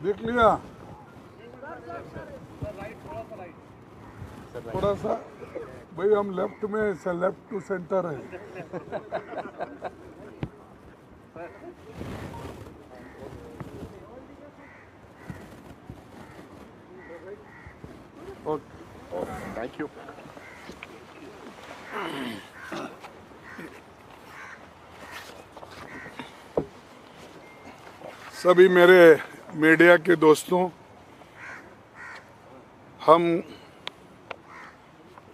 देख लिया थोड़ा सा भाई, हम लेफ्ट में लेफ्ट टू सेंटर है। Okay, thank you. सभी मेरे मीडिया के दोस्तों, हम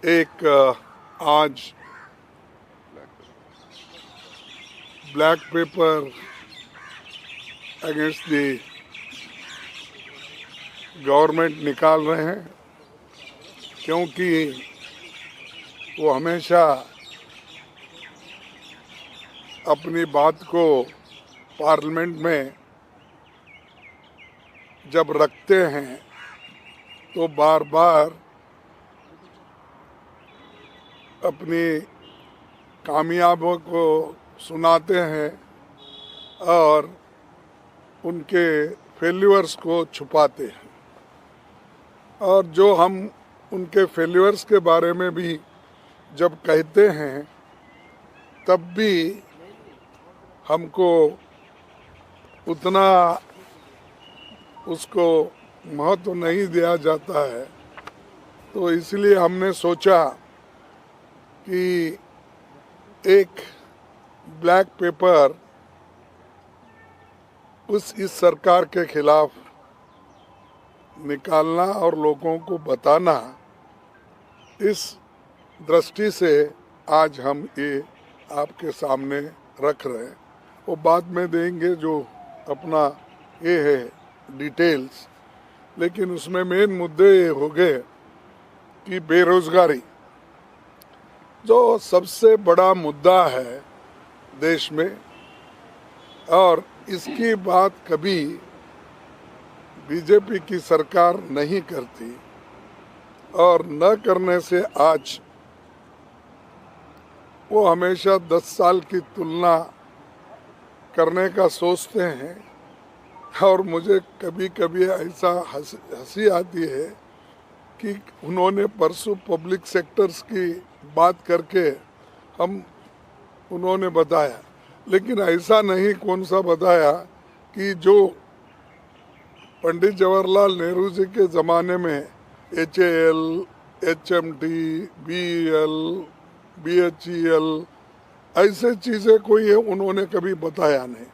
एक आज black pepper against the government निकाल रहे हैं, क्योंकि वो हमेशा अपनी बात को पार्लियामेंट में जब रखते हैं तो बार बार अपनी कामयाबियों को सुनाते हैं और उनके फेल्यूर्स को छुपाते हैं। और जो हम उनके फेल्यूर्स के बारे में भी जब कहते हैं तब भी हमको उतना उसको महत्व नहीं दिया जाता है। तो इसलिए हमने सोचा कि एक ब्लैक पेपर इस सरकार के खिलाफ निकालना और लोगों को बताना, इस दृष्टि से आज हम ये आपके सामने रख रहे हैं। वो बाद में देंगे जो अपना ये है डिटेल्स, लेकिन उसमें मेन मुद्दे ये हो गए कि बेरोजगारी जो सबसे बड़ा मुद्दा है देश में, और इसकी बात कभी बीजेपी की सरकार नहीं करती, और न करने से आज वो हमेशा 10 साल की तुलना करने का सोचते हैं। और मुझे कभी कभी ऐसा हंसी आती है कि उन्होंने परसों पब्लिक सेक्टर्स की बात करके उन्होंने बताया, लेकिन ऐसा नहीं कौन सा बताया कि जो पंडित जवाहरलाल नेहरू जी के ज़माने में HAL, HMT, BEL, BHEL ऐसे चीज़ें कोई है उन्होंने कभी बताया नहीं।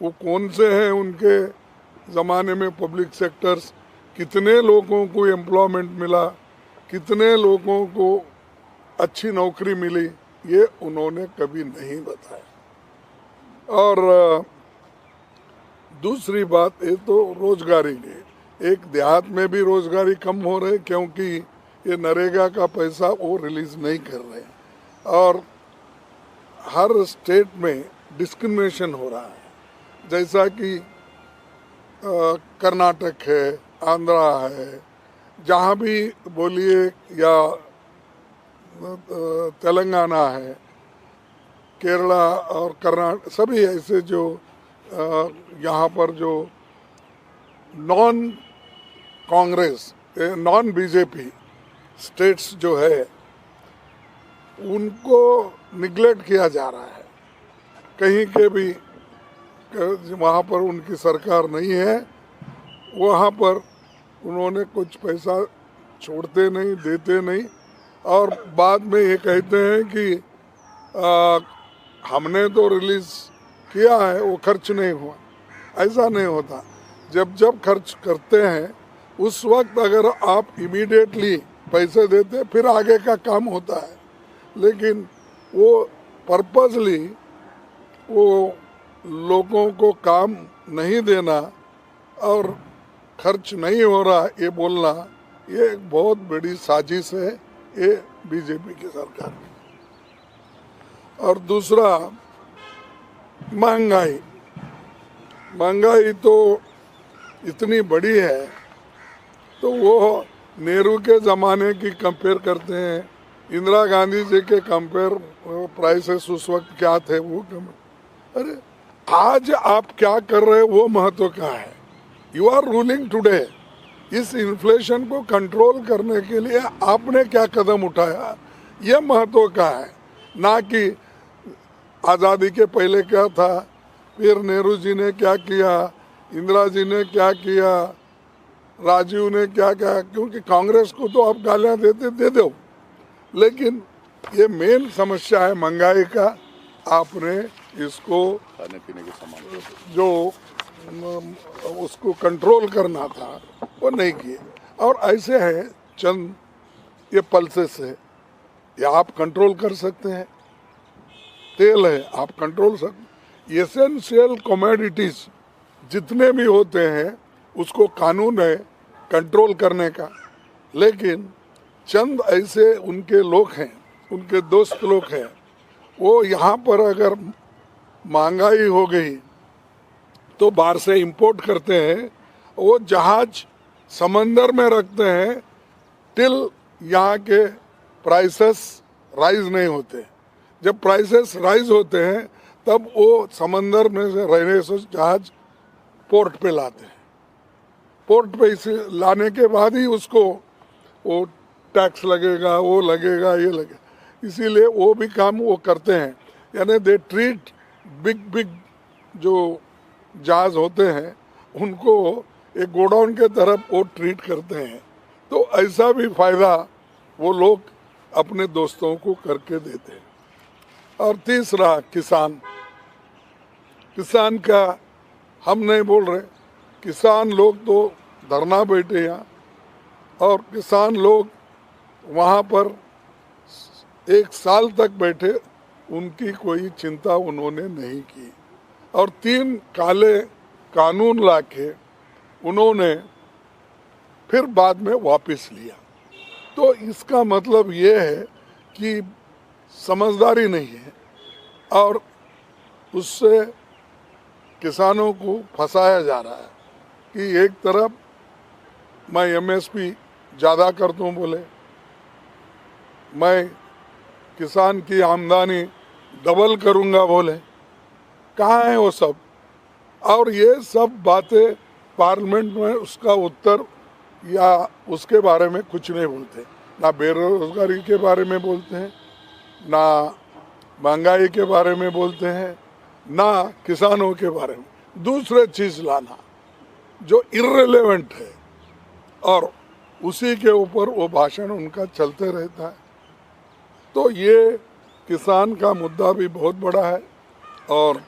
वो कौन से हैं उनके ज़माने में पब्लिक सेक्टर्स, कितने लोगों को एम्प्लॉयमेंट मिला, कितने लोगों को अच्छी नौकरी मिली, ये उन्होंने कभी नहीं बताया। और दूसरी बात ये तो रोजगारी की, एक देहात में भी रोजगारी कम हो रही क्योंकि ये नरेगा का पैसा वो रिलीज नहीं कर रहे, और हर स्टेट में डिस्क्रिमिनेशन हो रहा है। जैसा कि कर्नाटक है, आंध्रा है, जहाँ भी बोलिए, या तेलंगाना है, केरला और कर्नाटक, सभी ऐसे जो यहाँ पर जो non Congress, non BJP states जो है उनको निगलेक्ट किया जा रहा है। कहीं के भी वहाँ पर उनकी सरकार नहीं है, वहाँ पर उन्होंने कुछ पैसा छोड़ते नहीं, देते नहीं, और बाद में ये कहते हैं कि हमने तो रिलीज किया है, वो खर्च नहीं हुआ। ऐसा नहीं होता। जब जब खर्च करते हैं उस वक्त अगर आप इमीडिएटली पैसे देते फिर आगे का काम होता है, लेकिन वो पर्पसली वो लोगों को काम नहीं देना और खर्च नहीं हो रहा ये बोलना, ये एक बहुत बड़ी साजिश है ये बीजेपी की सरकार की। और दूसरा, महंगाई तो इतनी बड़ी है, तो वो नेहरू के ज़माने की कंपेयर करते हैं, इंदिरा गांधी जी के कंपेयर प्राइसेस उस वक्त क्या थे वो अरे आज आप क्या कर रहे हैं वो महत्व का है। You are ruling today. इस इन्फ्लेशन को कंट्रोल करने के लिए आपने क्या कदम उठाया, ये महत्व का है, ना कि आज़ादी के पहले क्या था, फिर नेहरू जी ने क्या किया, इंदिरा जी ने क्या किया, राजीव ने क्या किया। क्योंकि कांग्रेस को तो आप गालियां देते दे दो, लेकिन ये मेन समस्या है महंगाई का। आपने इसको खाने पीने के सामान जो उसको कंट्रोल करना था वो नहीं किए। और ऐसे है चंद ये पल्सेस है, ये आप कंट्रोल कर सकते हैं। तेल है, आप कंट्रोल सकते। एसेंशियल कमोडिटीज जितने भी होते हैं उसको कानून है कंट्रोल करने का, लेकिन चंद ऐसे उनके लोग हैं, उनके दोस्त लोग हैं, वो यहाँ पर अगर महंगाई हो गई तो बाहर से इंपोर्ट करते हैं, वो जहाज समंदर में रखते हैं टिल यहाँ के प्राइसेस राइज नहीं होते। जब प्राइसेस राइज होते हैं तब वो समंदर में से रहने से जहाज पोर्ट पे लाते हैं। पोर्ट पे इसे लाने के बाद ही उसको वो टैक्स लगेगा, वो लगेगा, ये लगेगा, इसीलिए वो भी काम वो करते हैं। यानी दे ट्रीट बिग बिग जो जहाज होते हैं उनको एक गोडाउन के तरफ वो ट्रीट करते हैं। तो ऐसा भी फायदा वो लोग अपने दोस्तों को करके देते हैं। और तीसरा किसान, किसान का हम नहीं बोल रहे, किसान लोग तो धरना बैठे यहाँ, और किसान लोग वहाँ पर 1 साल तक बैठे, उनकी कोई चिंता उन्होंने नहीं की, और 3 काले कानून लाके उन्होंने फिर बाद में वापस लिया। तो इसका मतलब ये है कि समझदारी नहीं है, और उससे किसानों को फंसाया जा रहा है कि एक तरफ मैं एमएसपी ज़्यादा कर दूँ बोले, मैं किसान की आमदनी डबल करूँगा बोले, कहाँ है वो सब। और ये सब बातें पार्लियामेंट में उसका उत्तर या उसके बारे में कुछ नहीं बोलते, ना बेरोजगारी के बारे में बोलते हैं, ना महंगाई के बारे में बोलते हैं, ना किसानों के बारे में। दूसरे चीज़ लाना जो इर्रेलेवेंट है, और उसी के ऊपर वो भाषण उनका चलते रहता है। तो ये किसान का मुद्दा भी बहुत बड़ा है, और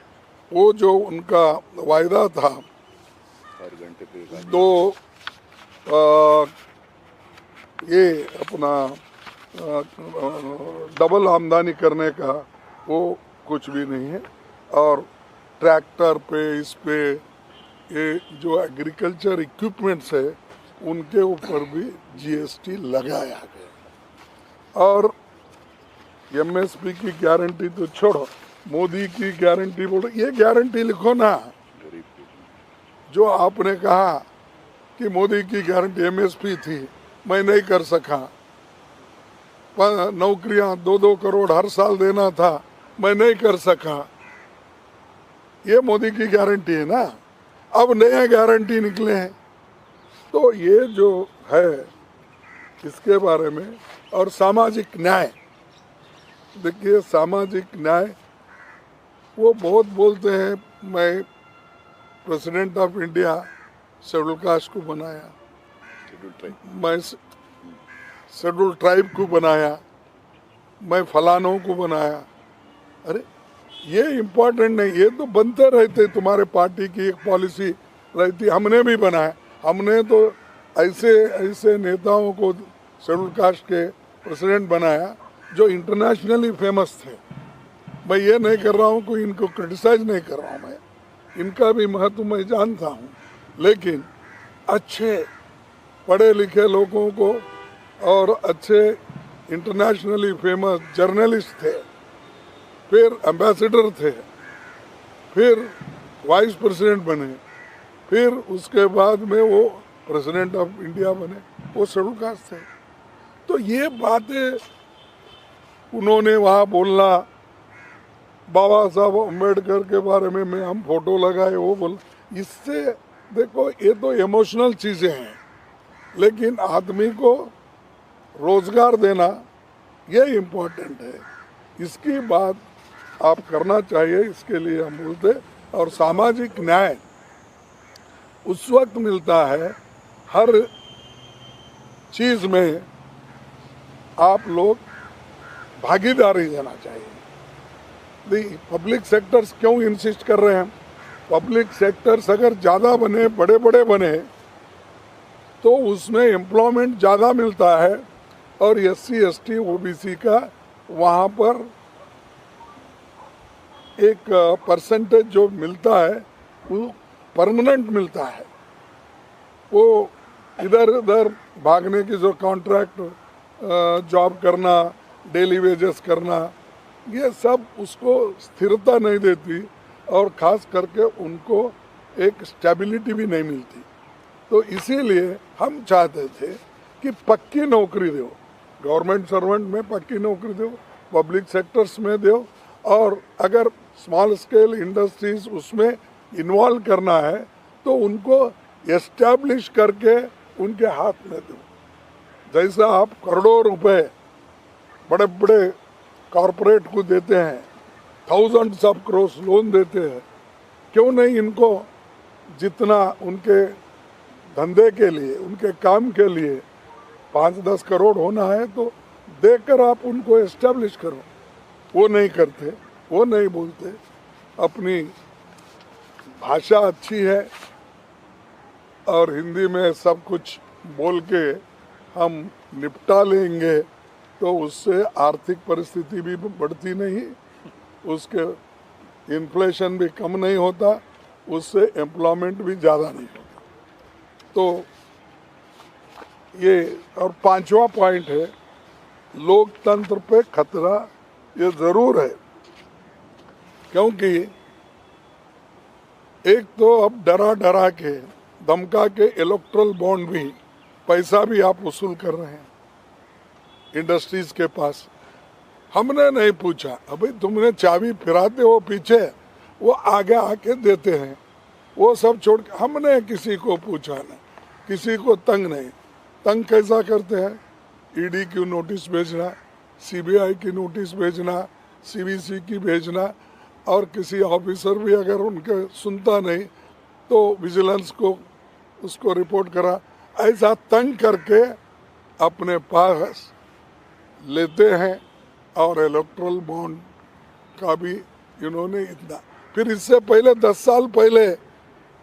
वो जो उनका वायदा था 4 घंटे पे दो ये अपना डबल आमदनी करने का, वो कुछ भी नहीं है। और ट्रैक्टर पे, इस पे, ये जो एग्रीकल्चर इक्विपमेंट्स है उनके ऊपर भी जीएसटी लगाया गया। और एमएसपी की गारंटी तो छोड़ो, मोदी की गारंटी बोलो, ये गारंटी लिखो ना। जो आपने कहा कि मोदी की गारंटी एमएसपी थी, मैं नहीं कर सका, नौकरियां 2-2 करोड़ हर साल देना था, मैं नहीं कर सका, ये मोदी की गारंटी है ना। अब नया गारंटी निकले हैं, तो ये जो है इसके बारे में। और सामाजिक न्याय, देखिए सामाजिक न्याय वो बहुत बोलते हैं, मैं president of India schedule caste को बनाया, मैं शेड्यूल ट्राइब को बनाया, मैं फलानों को बनाया। अरे ये इम्पोर्टेंट नहीं, ये तो बनते रहते, तुम्हारे पार्टी की एक पॉलिसी रहती, हमने भी बनाया। हमने तो ऐसे ऐसे नेताओं को शेड्यूल कास्ट के प्रेसिडेंट बनाया जो इंटरनेशनली फेमस थे। मैं ये नहीं कर रहा हूँ, कोई इनको क्रिटिसाइज नहीं कर रहा हूँ, मैं इनका भी महत्व मैं जानता हूँ, लेकिन अच्छे पढ़े लिखे लोगों को और अच्छे इंटरनेशनली फेमस जर्नलिस्ट थे, फिर एम्बेसडर थे, फिर वाइस प्रेसिडेंट बने, फिर उसके बाद में वो प्रेसिडेंट ऑफ इंडिया बने, वो शेड्यूल कास्ट थे। तो ये बातें उन्होंने वहाँ बोलना, बाबा साहब अम्बेडकर के बारे में हम फोटो लगाए, वो बोल, इससे देखो ये तो इमोशनल चीज़ें हैं, लेकिन आदमी को रोजगार देना ये इम्पोर्टेंट है। इसकी बात आप करना चाहिए, इसके लिए हम बोलते। और सामाजिक न्याय उस वक्त मिलता है हर चीज़ में आप लोग भागीदारी देना चाहिए। पब्लिक सेक्टर्स क्यों इंसिस्ट कर रहे हैं? पब्लिक सेक्टर्स अगर ज़्यादा बने, बड़े बड़े बने, तो उसमें एम्प्लॉयमेंट ज़्यादा मिलता है और SC ST OBC का वहाँ पर एक परसेंटेज जो मिलता है वो परमानेंट मिलता है। वो इधर उधर भागने की जो कॉन्ट्रैक्ट जॉब करना, डेली वेजेस करना, ये सब उसको स्थिरता नहीं देती और ख़ास करके उनको एक स्टेबिलिटी भी नहीं मिलती। तो इसीलिए हम चाहते थे कि पक्की नौकरी दो, गवर्नमेंट सर्वेंट में पक्की नौकरी दो, पब्लिक सेक्टर्स में दो, और अगर स्मॉल स्केल इंडस्ट्रीज उसमें इन्वॉल्व करना है तो उनको एस्टैब्लिश करके उनके हाथ में दो। जैसा आप करोड़ों रुपए बड़े बड़े कॉरपोरेट को देते हैं, थाउजेंड्स ऑफ करोड़ लोन देते हैं, क्यों नहीं इनको जितना उनके धंधे के लिए, उनके काम के लिए 5-10 करोड़ होना है तो देकर आप उनको एस्टैब्लिश करो। वो नहीं करते, वो नहीं बोलते। अपनी भाषा अच्छी है और हिंदी में सब कुछ बोल के हम निपटा लेंगे, तो उससे आर्थिक परिस्थिति भी बढ़ती नहीं, उसके इन्फ्लेशन भी कम नहीं होता, उससे एम्प्लॉयमेंट भी ज़्यादा नहीं होता। तो ये, और 5वां पॉइंट है लोकतंत्र पे खतरा। ये ज़रूर है, क्योंकि एक तो अब डरा डरा के, धमका के इलेक्ट्रल बॉन्ड भी, पैसा भी आप वसूल कर रहे हैं इंडस्ट्रीज के पास। हमने नहीं पूछा, अभी तुमने चाबी फिराते हो पीछे, वो आगे आके देते हैं, वो सब छोड़ के। हमने किसी को पूछा नहीं, किसी को तंग नहीं। तंग कैसा करते हैं? ED की नोटिस भेजना, CBI की नोटिस भेजना, CBC की भेजना, और किसी ऑफिसर भी अगर उनके सुनता नहीं तो विजिलेंस को उसको रिपोर्ट करा। ऐसा तंग करके अपने पास लेते हैं। और इलेक्ट्रल बॉन्ड का भी इन्होंने इतना, फिर इससे पहले 10 साल पहले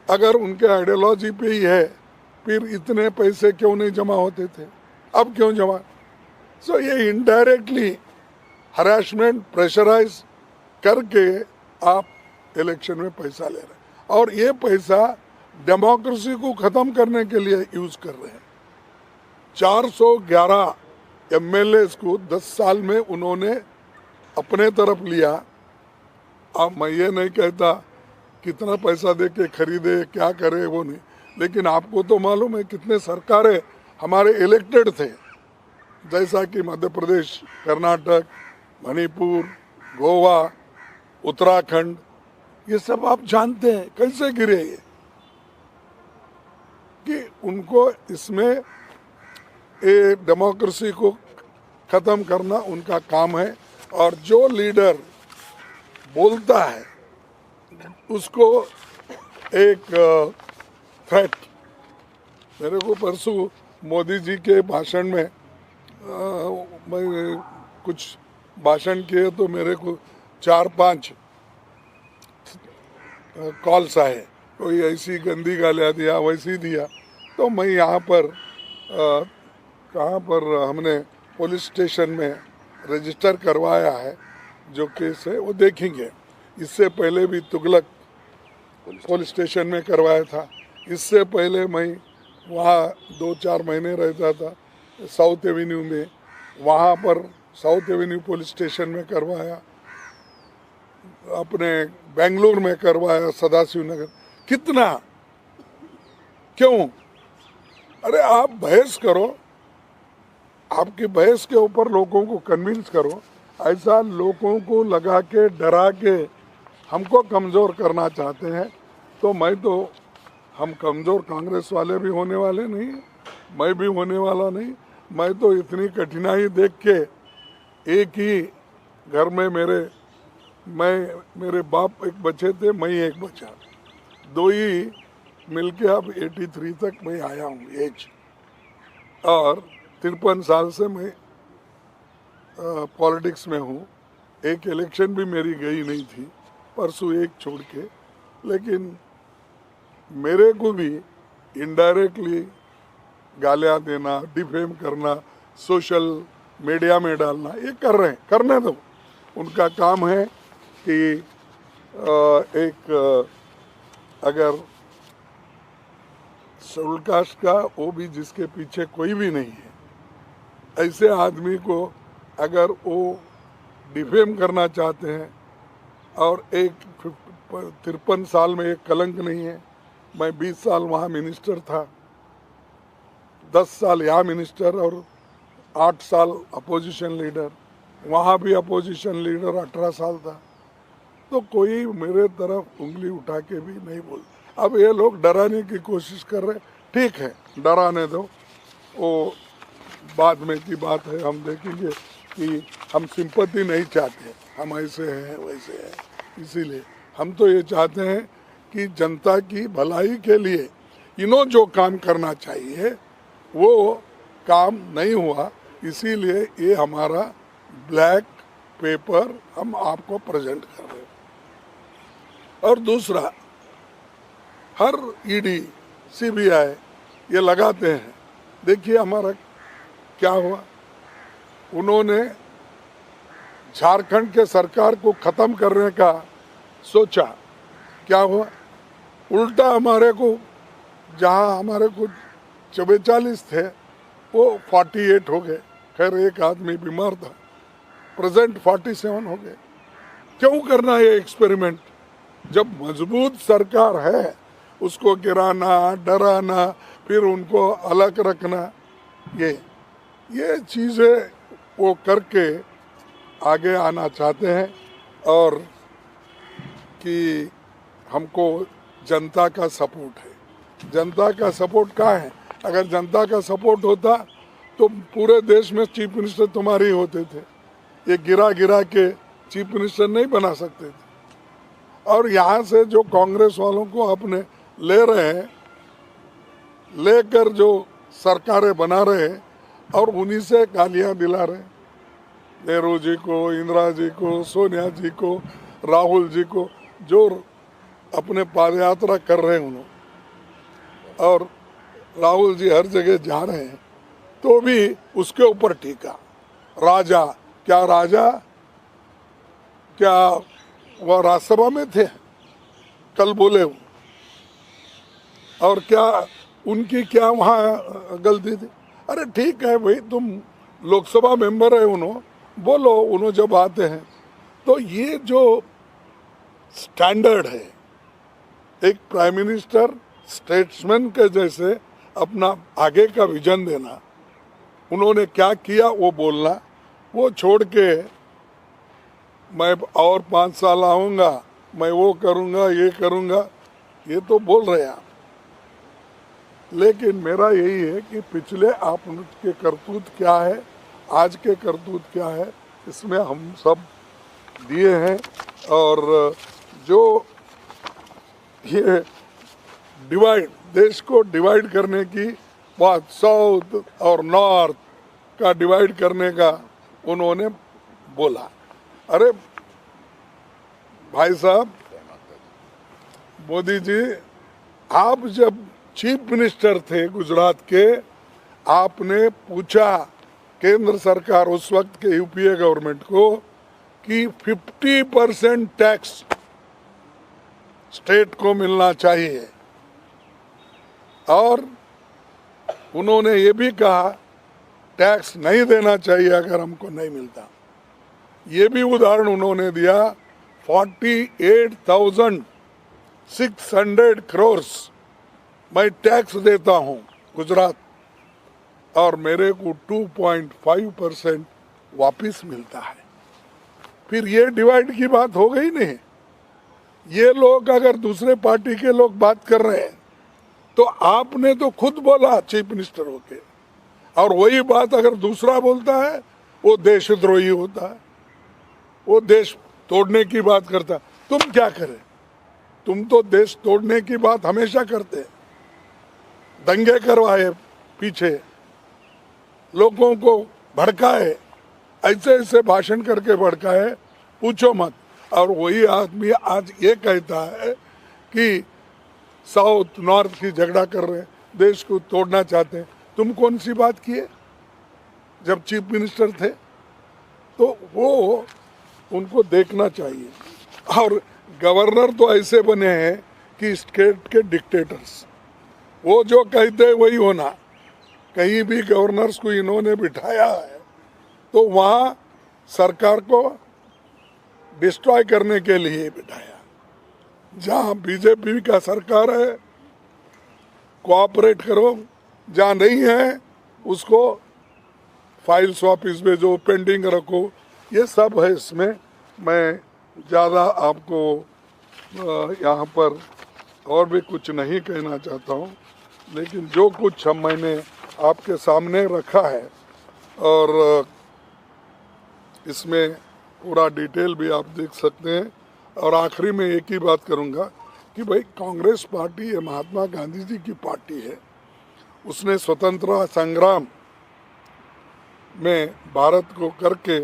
अगर उनके आइडियोलॉजी पे ही है, फिर इतने पैसे क्यों नहीं जमा होते थे, अब क्यों जमा? सो ये इनडायरेक्टली हरासमेंट, प्रेशराइज करके आप इलेक्शन में पैसा ले रहे हैं, और ये पैसा डेमोक्रेसी को ख़त्म करने के लिए यूज़ कर रहे हैं। 411 MLAs को 10 साल में उन्होंने अपने तरफ लिया। अब मैं ये नहीं कहता कितना पैसा दे के खरीदे, क्या करे, वो नहीं, लेकिन आपको तो मालूम है कितने सरकारें हमारे इलेक्टेड थे, जैसा कि मध्य प्रदेश, कर्नाटक, मणिपुर, गोवा, उत्तराखंड, ये सब आप जानते हैं कैसे गिरे ये, कि उनको इसमें ये डेमोक्रेसी को ख़त्म करना उनका काम है। और जो लीडर बोलता है उसको एक थ्रेट, मेरे को परसों मोदी जी के भाषण में मैं कुछ भाषण किए तो मेरे को 4-5 कॉल्स आए, कोई ऐसी गंदी गालियाँ दिया, वैसी दिया। तो मैं यहाँ पर कहाँ पर हमने पुलिस स्टेशन में रजिस्टर करवाया है, जो केस है वो देखेंगे। इससे पहले भी तुगलक पुलिस स्टेशन में करवाया था। इससे पहले मैं वहाँ 2-4 महीने रहता था साउथ एवेन्यू में, वहाँ पर साउथ एवेन्यू पुलिस स्टेशन में करवाया, अपने बेंगलुरु में करवाया, सदाशिव नगर। कितना, क्यों? अरे आप बहस करो, आपकी बहस के ऊपर लोगों को कन्विंस करो। ऐसा लोगों को लगा के, डरा के हमको कमज़ोर करना चाहते हैं, तो मैं तो हम कमज़ोर कांग्रेस वाले भी होने वाले नहीं, मैं भी होने वाला नहीं। मैं तो इतनी कठिनाई देख के एक ही घर में मेरे बाप एक बच्चे थे, मैं एक बचा, दो ही मिलके अब 83 तक मैं आया हूँ एज, और 53 साल से मैं पॉलिटिक्स में हूँ। एक इलेक्शन भी मेरी गई नहीं थी, परसों एक छोड़ के। लेकिन मेरे को भी इनडायरेक्टली गालियाँ देना, डिफेम करना, सोशल मीडिया में डालना, ये कर रहे हैं, करने दो। उनका काम है कि अगर शेड्यूल कास्ट का वो भी जिसके पीछे कोई भी नहीं है, ऐसे आदमी को अगर वो डिफेम करना चाहते हैं, और एक 53 साल में एक कलंक नहीं है। मैं 20 साल वहाँ मिनिस्टर था, 10 साल यहाँ मिनिस्टर और 8 साल अपोजिशन लीडर, वहाँ भी अपोजिशन लीडर 18 साल था। तो कोई मेरे तरफ उंगली उठा के भी नहीं बोल। अब ये लोग डराने की कोशिश कर रहे, ठीक है, डराने दो, वो बाद में की बात है। हम देखेंगे कि हम सिंपैथी नहीं चाहते, हम ऐसे हैं वैसे हैं। इसीलिए हम तो ये चाहते हैं कि जनता की भलाई के लिए इन्हों जो काम करना चाहिए वो काम नहीं हुआ, इसीलिए ये हमारा ब्लैक पेपर हम आपको प्रेजेंट कर रहे हैं। और दूसरा, हर ईडी सीबीआई ये लगाते हैं। देखिए हमारा क्या हुआ, उन्होंने झारखंड के सरकार को खत्म करने का सोचा, क्या हुआ, उल्टा हमारे को, जहां हमारे को 44 थे वो 48 हो गए। खैर एक आदमी बीमार था, प्रेजेंट 47 हो गए। क्यों करना ये एक्सपेरिमेंट? जब मजबूत सरकार है उसको गिराना, डराना, फिर उनको अलग रखना, ये चीज़ें वो करके आगे आना चाहते हैं। और कि हमको जनता का सपोर्ट है। जनता का सपोर्ट कहाँ है? अगर जनता का सपोर्ट होता तो पूरे देश में चीफ मिनिस्टर तुम्हारे ही होते थे। ये गिरा गिरा के चीफ मिनिस्टर नहीं बना सकते थे। और यहाँ से जो कांग्रेस वालों को अपने ले रहे हैं, लेकर जो सरकारें बना रहे हैं और उन्हीं से गालियाँ दिला रहे हैं। नेहरू जी को, इंदिरा जी को, सोनिया जी को, राहुल जी को, जो अपने पादयात्रा कर रहे हैं उन्होंने, और राहुल जी हर जगह जा रहे हैं तो भी उसके ऊपर टीका। राजा, क्या राजा, क्या वह राज्यसभा में थे? कल बोले हूँ। और क्या उनकी क्या वहाँ गलती थी? अरे ठीक है भाई, तुम लोकसभा मेंबर है, उन्होंने बोलो, उन्होंने जब आते हैं तो ये जो स्टैंडर्ड है, एक प्राइम मिनिस्टर स्टेट्समैन के जैसे अपना आगे का विजन देना, उन्होंने क्या किया वो बोलना, वो छोड़ के मैं और 5 साल आऊँगा, मैं वो करूँगा, ये करूँगा, ये तो बोल रहे हैं आप। लेकिन मेरा यही है कि पिछले आप के करतूत क्या है, आज के करतूत क्या है, इसमें हम सब दिए हैं। और जो ये डिवाइड, देश को डिवाइड करने की बात, साउथ और नॉर्थ का डिवाइड करने का उन्होंने बोला। अरे भाई साहब, मोदी जी, आप जब चीफ मिनिस्टर थे गुजरात के, आपने पूछा केंद्र सरकार उस वक्त के यूपीए गवर्नमेंट को कि 50% टैक्स स्टेट को मिलना चाहिए, और उन्होंने ये भी कहा टैक्स नहीं देना चाहिए अगर हमको नहीं मिलता। ये भी उदाहरण उन्होंने दिया, 48,600 करोड़ मैं टैक्स देता हूँ गुजरात, और मेरे को 2.5% वापिस मिलता है। फिर ये डिवाइड की बात हो गई नहीं। ये लोग, अगर दूसरे पार्टी के लोग बात कर रहे हैं तो आपने तो खुद बोला चीफ मिनिस्टर होके, और वही बात अगर दूसरा बोलता है वो देशद्रोही होता है, वो देश तोड़ने की बात करता है। तुम क्या करें? तुम तो देश तोड़ने की बात हमेशा करते, दंगे करवाए, पीछे लोगों को भड़काए, ऐसे ऐसे भाषण करके भड़काए, पूछो मत। और वही आदमी आज ये कहता है कि साउथ नॉर्थ की झगड़ा कर रहे हैं, देश को तोड़ना चाहते हैं। तुम कौन सी बात किए जब चीफ मिनिस्टर थे? तो वो उनको देखना चाहिए। और गवर्नर तो ऐसे बने हैं कि स्टेट के डिक्टेटर्स, वो जो कहते हैं वही होना। कहीं भी गवर्नर्स को इन्होंने बिठाया है तो वहाँ सरकार को डिस्ट्रॉय करने के लिए बिठाया। जहाँ बीजेपी का सरकार है कोऑपरेट करो, जहाँ नहीं है उसको फाइल्स वापिस भेजो, पेंडिंग रखो, ये सब है इसमें। मैं ज़्यादा आपको यहाँ पर और भी कुछ नहीं कहना चाहता हूँ, लेकिन जो कुछ मैंने आपके सामने रखा है और इसमें पूरा डिटेल भी आप देख सकते हैं। और आखिरी में एक ही बात करूँगा कि भाई कांग्रेस पार्टी ये महात्मा गांधी जी की पार्टी है। उसने स्वतंत्रता संग्राम में भारत को करके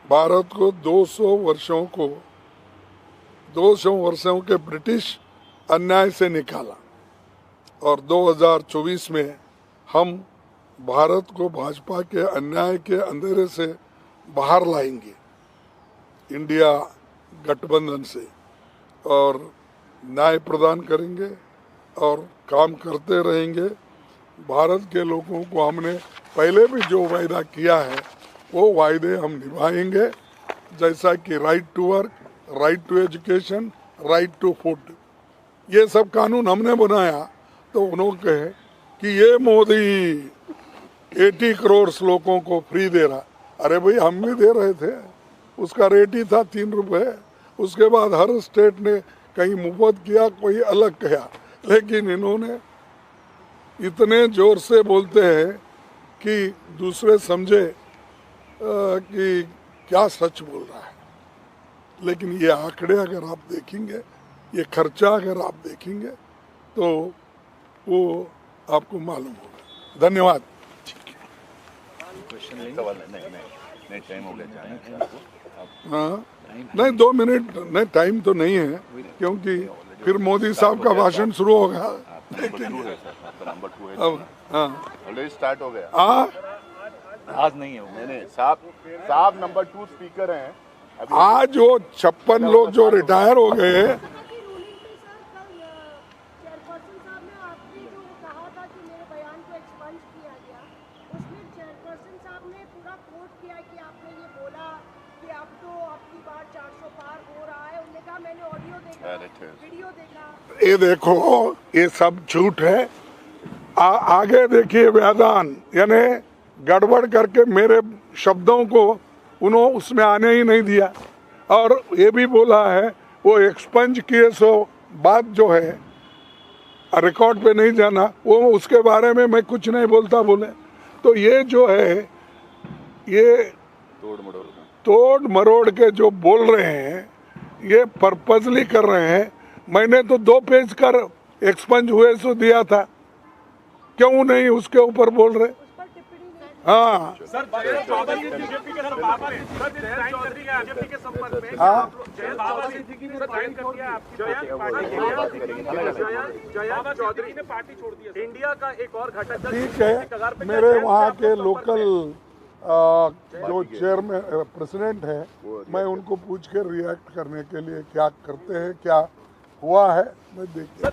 भारत को 200 वर्षों के ब्रिटिश अन्याय से निकाला, और 2024 में हम भारत को भाजपा के अन्याय के अंधेरे से बाहर लाएंगे इंडिया गठबंधन से, और न्याय प्रदान करेंगे और काम करते रहेंगे। भारत के लोगों को हमने पहले भी जो वायदा किया है वो वायदे हम निभाएंगे, जैसा कि right to work, right to education, right to food, ये सब कानून हमने बनाया। तो उन्होंने कहे कि ये मोदी 80 करोड़ लोगों को फ्री दे रहा। अरे भाई हम भी दे रहे थे, उसका रेट ही था 3 रुपये। उसके बाद हर स्टेट ने कहीं मुफ्त किया, कोई अलग किया, लेकिन इन्होंने इतने जोर से बोलते हैं कि दूसरे समझे कि क्या सच बोल रहा है। लेकिन ये आंकड़े अगर आप देखेंगे, ये खर्चा अगर आप देखेंगे तो वो आपको मालूम होगा। धन्यवाद। नहीं टाइम हो गया। हाँ नहीं 2 मिनट नहीं, टाइम तो नहीं है, क्योंकि फिर मोदी साहब का भाषण शुरू होगा। नंबर 2 है। अब हाँ ऑलरेडी स्टार्ट हो गया। आज नहीं है वो। नहीं साहब नंबर 2 स्पीकर हैं। आज वो 56 लोग जो रिटायर हो गए, ये देखो ये सब झूठ है। आगे देखिए व्यादान, यानी गड़बड़ करके मेरे शब्दों को उन्होंने उसमें आने ही नहीं दिया। और ये भी बोला है वो एक्सपंज किए सो बात जो है रिकॉर्ड पे नहीं जाना, वो उसके बारे में मैं कुछ नहीं बोलता बोले। तो ये जो है ये तोड़ मरोड़ के जो बोल रहे हैं, ये पर्पजली कर रहे हैं। मैंने तो 2 पेज कर एक्सपंज हुए सो दिया था, क्यों नहीं उसके ऊपर बोल रहे? हाँ सर जयंत चौधरी बीजेपी के बाबा ने साइन कर दिया बीजेपी के संपर्क में। हाँ जयंत बाबा सिद्दीकी ने साइन कर दिया आपकी जयंत चौधरी ने पार्टी छोड़ दी। इंडिया का एक और घटक ठीक है। मेरे वहाँ के लोकल जो चेयरमैन प्रेसिडेंट है, मैं उनको पूछ के रिएक्ट करने के लिए क्या करते हैं, क्या हुआ है, मैं देखिए।